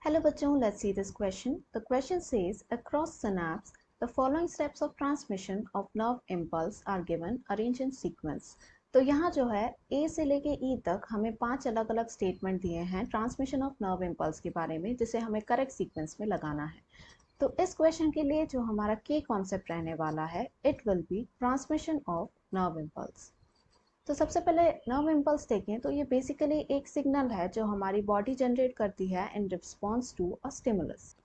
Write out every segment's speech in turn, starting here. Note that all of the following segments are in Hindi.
Hello बच्चों, let's see this question. The question says, across synapse, the following steps of transmission of nerve impulse are given, arranged in sequence. तो यहाँ जो है A से लेके E तक हमें 5 अलग अलग स्टेटमेंट दिए हैं ट्रांसमिशन ऑफ नर्व इम्पल्स के बारे में, जिसे हमें करेक्ट सीक्वेंस में लगाना है। तो इस क्वेश्चन के लिए जो हमारा के कॉन्सेप्ट रहने वाला है, it will be transmission of nerve impulse. तो सबसे पहले नर्व इम्पल्स देखें तो ये बेसिकली एक सिग्नल है जो हमारी बॉडी जनरेट करती है in response to a stimulus.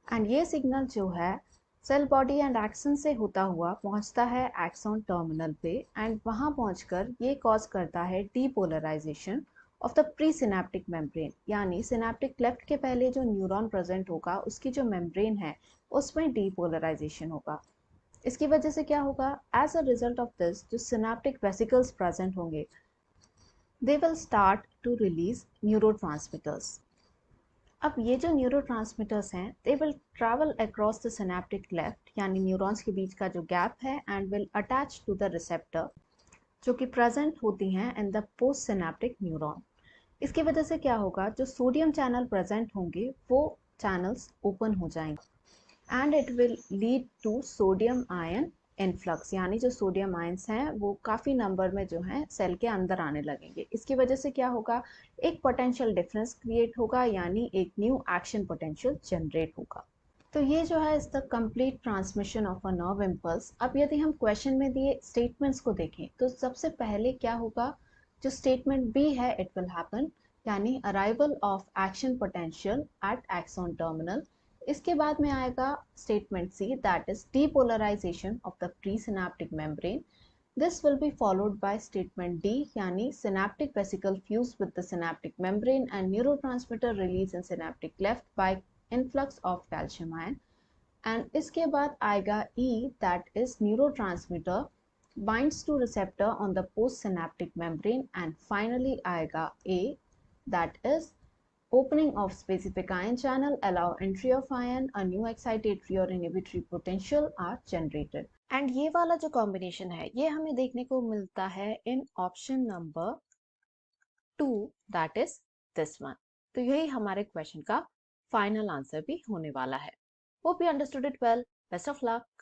And ये सिग्नल जो है सेल बॉडी एंड एक्सन से होता हुआ पहुंचता है एक्सॉन टर्मिनल पे, एंड वहां पहुंचकर ये कॉज करता है depolarisation of the presynaptic membrane, यानी सिनेप्टिक क्लेफ्ट के पहले जो न्यूरॉन प्रेजेंट होगा उसकी जो मेम्ब्रेन है उसमें डीपोलराइजेशन होगा। इसकी वजह से क्या होगा, as a result of this जो सिनेप्टिक वेसिकल्स प्रेजेंट होंगे they will start to release neurotransmitters. अब ये जो न्यूरोट्रांसमीटर्स हैं they will travel across the synaptic cleft, यानी न्यूरॉन्स के बीच का जो गैप है, and will attach to the receptor जो कि प्रेजेंट होती हैं in the postsynaptic neuron. इसकी वजह से क्या होगा, जो सोडियम चैनल प्रेजेंट होंगे वो चैनल्स ओपन हो जाएंगे and it will lead to sodium ion influx, यानी जो सोडियम आयंस हैं वो काफ़ी नंबर में जो हैं सेल के अंदर आने लगेंगे। इसकी वजह से क्या होगा, एक पोटेंशियल डिफरेंस क्रिएट होगा, यानी एक न्यू एक्शन पोटेंशियल जनरेट होगा। तो ये जो है इस the complete transmission of a nerve impulse. अब यदि हम क्वेश्चन में दिए स्टेटमेंट्स को देखें तो सबसे पहले क्या होगा, जो स्टेटमेंट बी है इट विल हैपन, यानी arrival of action potential at axon terminal. इसके बाद में आएगा statement C, that is depolarisation of the presynaptic membrane. This will be followed by statement D, यानी synaptic vesicle fused with the synaptic membrane and neurotransmitter release in synaptic cleft by influx of calcium ion. And इसके बाद आएगा E, that is neurotransmitter binds to receptor on the postsynaptic membrane, and finally आएगा A, that is opening of specific ion channel allow entry of ion, a new excitatory or inhibitory potential are generated. And ये वाला जो कॉम्बिनेशन है ये हमें देखने को मिलता है in option number 2, that is this one. तो यही हमारे क्वेश्चन का फाइनल आंसर भी होने वाला है। Hope you understood it well. Best of luck.